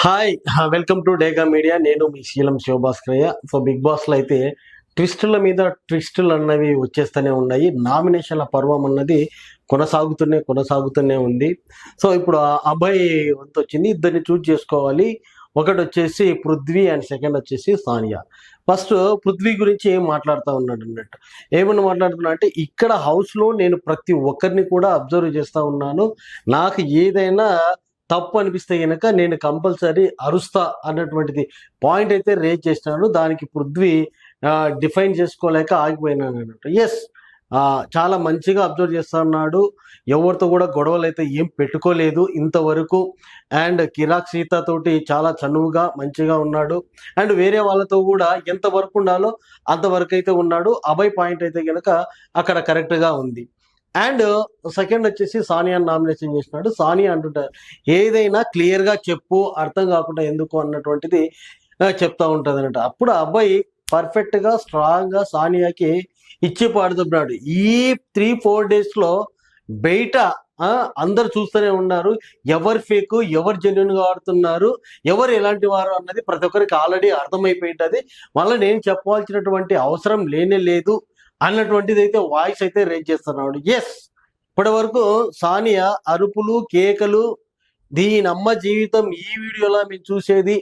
Hi welcome to డేగా media. నేను మీ శీలం శివభాస్కరయ్య. So big బాస్లో అయితే ట్విస్టుల మీద ట్విస్టులు అన్నవి వచ్చేస్తూనే ఉన్నాయి. నామినేషన్ల పర్వం అన్నది కొనసాగుతూనే ఉంది. సో ఇప్పుడు ఆ అబ్బాయి వంతు వచ్చింది. ఇద్దరిని చూజ్ చేసుకోవాలి. ఒకటి వచ్చేసి పృథ్వీ అండ్ సెకండ్ వచ్చేసి సానియా. ఫస్ట్ పృథ్వీ గురించి ఏం మాట్లాడుతూ ఉన్నాడు అన్నట్టు. ఏమన్నా మాట్లాడుతున్నా అంటే, ఇక్కడ హౌస్లో నేను ప్రతి ఒక్కరిని కూడా అబ్జర్వ్ చేస్తూ ఉన్నాను. నాకు ఏదైనా తప్పు అనిపిస్తే గనక నేను కంపల్సరీ అరుస్తా అన్నటువంటిది పాయింట్ అయితే రేజ్ చేసినాను. దానికి పృథ్వీ డిఫైన్ చేసుకోలేక ఆగిపోయినాను అన్నట్టు. ఎస్, చాలా మంచిగా అబ్జర్వ్ చేస్తా ఉన్నాడు. ఎవరితో కూడా గొడవలు అయితే ఏం పెట్టుకోలేదు ఇంతవరకు. అండ్ కిరాక్ సీత తోటి చాలా చనువుగా మంచిగా ఉన్నాడు. అండ్ వేరే వాళ్ళతో కూడా ఎంతవరకు ఉండాలో అంతవరకు అయితే ఉన్నాడు. అభయ్ పాయింట్ అయితే కనుక అక్కడ కరెక్ట్గా ఉంది. అండ్ సెకండ్ వచ్చేసి సానియా నామినేషన్ చేసినాడు. సానియా అంటుంటారు, ఏదైనా క్లియర్గా చెప్పు, అర్థం కాకుండా ఎందుకు అన్నటువంటిది చెప్తా ఉంటుంది అన్నట్టు. అప్పుడు ఆ అబ్బాయి పర్ఫెక్ట్గా స్ట్రాంగ్గా సానియాకి ఇచ్చి పాడుతున్నాడు. ఈ 3-4 డేస్లో బయట అందరు చూస్తూనే ఉన్నారు. ఎవరు ఫేక్, ఎవరు జెన్యున్గా ఆడుతున్నారు, ఎవరు ఎలాంటి వారు అన్నది ప్రతి ఒక్కరికి ఆల్రెడీ అర్థమైపోయింది. మళ్ళీ నేను చెప్పాల్సినటువంటి అవసరం లేనే లేదు అన్నటువంటిది అయితే వాయిస్ అయితే రేజ్ చేస్తున్నాడు. ఎస్, ఇప్పటి వరకు సానియా అరుపులు కేకలు, దీనమ్మ జీవితం ఈ వీడియోలో మేము చూసేది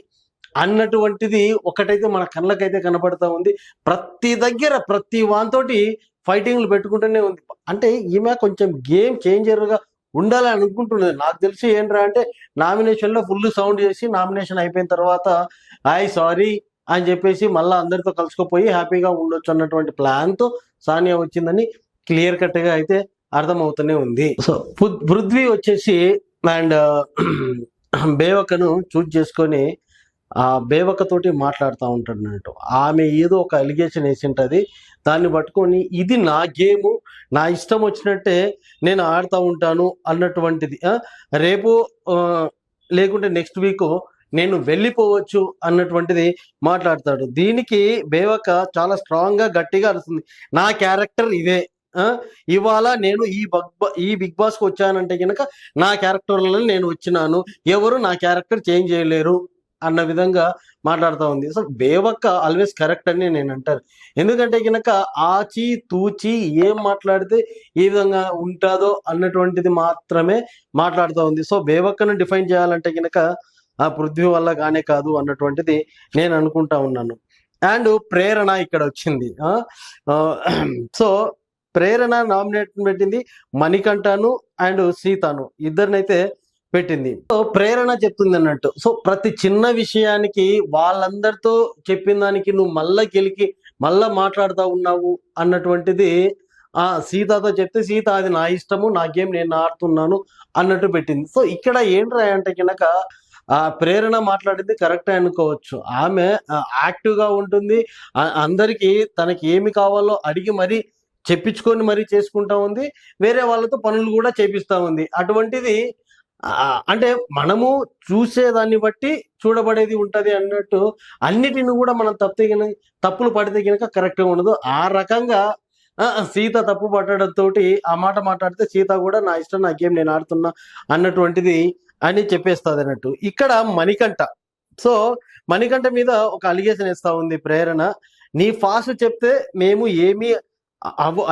అన్నటువంటిది ఒకటైతే మన కళ్ళకైతే కనపడతా ఉంది. ప్రతి దగ్గర ప్రతి వానితోటి ఫైటింగ్లు పెట్టుకుంటూనే ఉంది. అంటే ఈమె కొంచెం గేమ్ చేంజర్గా ఉండాలని అనుకుంటున్నది. నాకు తెలిసి ఏంట్రా అంటే, నామినేషన్లో ఫుల్ సౌండ్ చేసి నామినేషన్ అయిపోయిన తర్వాత సారీ అని చెప్పేసి మళ్ళీ అందరితో కలుసుకుపోయి హ్యాపీగా ఉండొచ్చు అన్నటువంటి ప్లాన్తో సానియా వచ్చిందని క్లియర్ కట్గా అయితే అర్థమవుతూనే ఉంది. సో పృథ్వీ వచ్చేసి అండ్ బేవకను చూజ్ చేసుకొని ఆ బేవకతోటి మాట్లాడుతూ ఉంటాడు అన్నట్టు. ఆమె ఏదో ఒక అలిగేషన్ వేసి ఉంటుంది. దాన్ని పట్టుకొని ఇది నా గేము, నా ఇష్టం వచ్చినట్టే నేను ఆడుతూ ఉంటాను అన్నటువంటిది. రేపు లేకుంటే నెక్స్ట్ వీక్ నేను వెళ్ళిపోవచ్చు అన్నటువంటిది మాట్లాడతాడు. దీనికి బేవక చాలా స్ట్రాంగ్గా గట్టిగా అరుస్తుంది, నా క్యారెక్టర్ ఇదే, ఇవాళ నేను ఈ బిగ్ బాస్కి వచ్చానంటే కనుక నా క్యారెక్టర్లలో నేను వచ్చినాను, ఎవరు నా క్యారెక్టర్ చేంజ్ చేయలేరు అన్న విధంగా మాట్లాడుతూ ఉంది. సో బేవక్క ఆల్వేస్ కరెక్ట్ అని నేను అంటాను. ఎందుకంటే కనుక ఆచి తూచి ఏం మాట్లాడితే ఏ విధంగా ఉంటుందో అన్నటువంటిది మాత్రమే మాట్లాడుతూ ఉంది. సో బేవక్కను డిఫైన్ చేయాలంటే కనుక ఆ పృథ్వీ వల్ల కానే కాదు అన్నటువంటిది నేను అనుకుంటా ఉన్నాను. అండ్ ప్రేరణ ఇక్కడ వచ్చింది. సో ప్రేరణ నామినేషన్ పెట్టింది మణికంఠను అండ్ సీతను, ఇద్దరినైతే పెట్టింది. సో ప్రేరణ చెప్తుంది అన్నట్టు. సో ప్రతి చిన్న విషయానికి వాళ్ళందరితో చెప్పిన దానికి నువ్వు మళ్ళా గెలికి మళ్ళా మాట్లాడుతూ ఉన్నావు అన్నటువంటిది సీతతో చెప్తే సీత అది నా ఇష్టము, నా గేమ్ నేను ఆడుతున్నాను అన్నట్టు పెట్టింది. సో ఇక్కడ ఏంట్రా అంటే కనుక ప్రేరణ మాట్లాడింది కరెక్టే అనుకోవచ్చు. ఆమె యాక్టివ్గా ఉంటుంది, అందరికీ తనకి ఏమి కావాలో అడిగి మరీ చెప్పించుకొని మరీ చేసుకుంటా ఉంది, వేరే వాళ్ళతో పనులు కూడా చేపిస్తూ ఉంది. అటువంటిది అంటే మనము చూసేదాన్ని బట్టి చూడబడేది ఉంటుంది అన్నట్టు. అన్నిటిని కూడా మనం తప్పులు పడితే కనుక కరెక్ట్గా ఉండదు. ఆ రకంగా సీత తప్పు పట్టడంతో ఆ మాట మాట్లాడితే సీత కూడా నా ఇష్టం, నా గేమ్ నేను ఆడుతున్నా అన్నటువంటిది అని చెప్పేస్తుంది అన్నట్టు. ఇక్కడ మణికంఠ, సో మణికంఠ మీద ఒక అలిగేషన్ ఇస్తా ఉంది ప్రేరణ. నీ ఫాస్ట్ చెప్తే మేము ఏమీ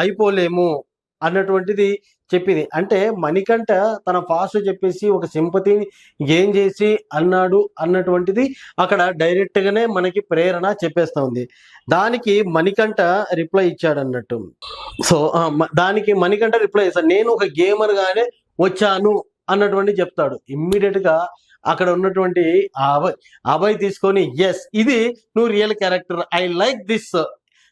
అయిపోలేము అన్నటువంటిది చెప్పింది. అంటే మణికంఠ తన ఫాస్ట్ చెప్పేసి ఒక సింపతిని గెయిన్ చేసి అన్నాడు అన్నటువంటిది అక్కడ డైరెక్ట్గానే మనకి ప్రేరణ చెప్పేస్తా ఉంది. దానికి మణికంఠ రిప్లై ఇచ్చాడు అన్నట్టు. సో దానికి మణికంఠ రిప్లై ఇస్తాడు, నేను ఒక గేమర్ గానే వచ్చాను అన్నటువంటి చెప్తాడు. ఇమ్మీడియట్ గా అక్కడ ఉన్నటువంటి అభయ్ తీసుకొని, ఎస్ ఇది నువ్వు real character, I like this.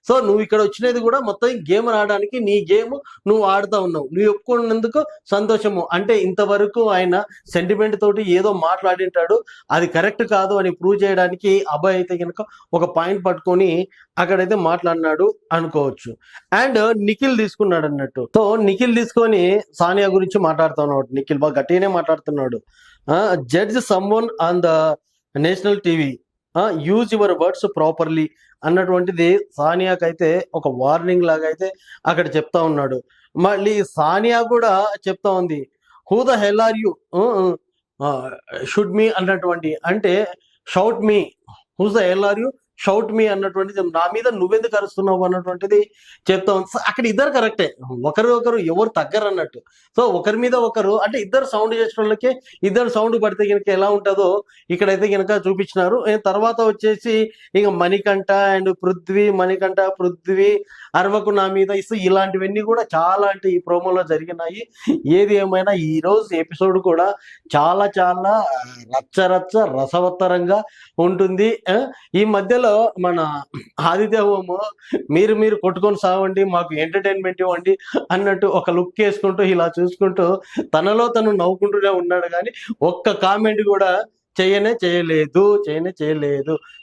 So నువ్వు ఇక్కడ వచ్చినది కూడా మొత్తం గేమ్ ఆడడానికి, నీ గేమ్ నువ్వు ఆడుతూ ఉన్నావు, నువ్వు ఒప్పుకున్నందుకు సంతోషము. అంటే ఇంతవరకు ఆయన సెంటిమెంట్ తోటి ఏదో మాట్లాడింటాడు, అది కరెక్ట్ కాదు అని ప్రూవ్ చేయడానికి అభయ్ అయితే కనుక ఒక పాయింట్ పట్టుకొని అక్కడైతే మాట్లాడినాడు అనుకోవచ్చు. అండ్ నిఖిల్ తీసుకున్నాడు అన్నట్టు. సో నిఖిల్ తీసుకొని సానియా గురించి మాట్లాడుతూ ఉన్నాడు. నిఖిల్ బాగా గట్టిగానే మాట్లాడుతున్నాడు. Judge someone on the national TV, use your words properly అన్నటువంటిది సానియాకి అయితే ఒక వార్నింగ్ లాగా అయితే అక్కడ చెప్తా ఉన్నాడు. మళ్ళీ సానియా కూడా చెప్తా ఉంది, who the hell are you, should me అన్నటువంటి, అంటే shout me, who's the hell are you, shout me అన్నటువంటిది, నా మీద నువ్వెందుకు అరుస్తున్నావు అన్నటువంటిది చెప్తాం. సో అక్కడ ఇద్దరు కరెక్టే, ఒకరు ఒకరు ఎవరు తగ్గరు అన్నట్టు. సో ఒకరి మీద ఒకరు, అంటే ఇద్దరు సౌండ్ చేసిన వాళ్ళకి ఇద్దరు సౌండ్ పడితే కనుక ఎలా ఉంటుందో ఇక్కడైతే కనుక చూపించినారు. తర్వాత వచ్చేసి ఇక మణికంఠ అండ్ పృథ్వీ, మణికంఠ పృథ్వీ అరవకు నా మీద ఇస్తూ ఇలాంటివన్నీ కూడా చాలా అంటే ఈ ప్రోమోలో జరిగినాయి. ఏది ఏమైనా ఈ రోజు ఎపిసోడ్ కూడా చాలా చాలా రచ్చరచ్చ రసవత్తరంగా ఉంటుంది. ఈ మధ్యలో మన ఆదిత్య హోము మీరు కొట్టుకొని సావండి, మాకు ఎంటర్టైన్మెంట్ ఇవ్వండి అన్నట్టు ఒక లుక్ వేసుకుంటూ ఇలా చూసుకుంటూ తనలో తను నవ్వుకుంటూనే ఉన్నాడు, కానీ ఒక్క కామెంట్ కూడా చేయలేదు.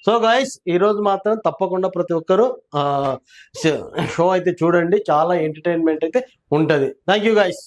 సో గాయస్, ఈ రోజు మాత్రం తప్పకుండా ప్రతి ఒక్కరు షో అయితే చూడండి, చాలా ఎంటర్టైన్మెంట్ అయితే ఉంటది. Thank you guys.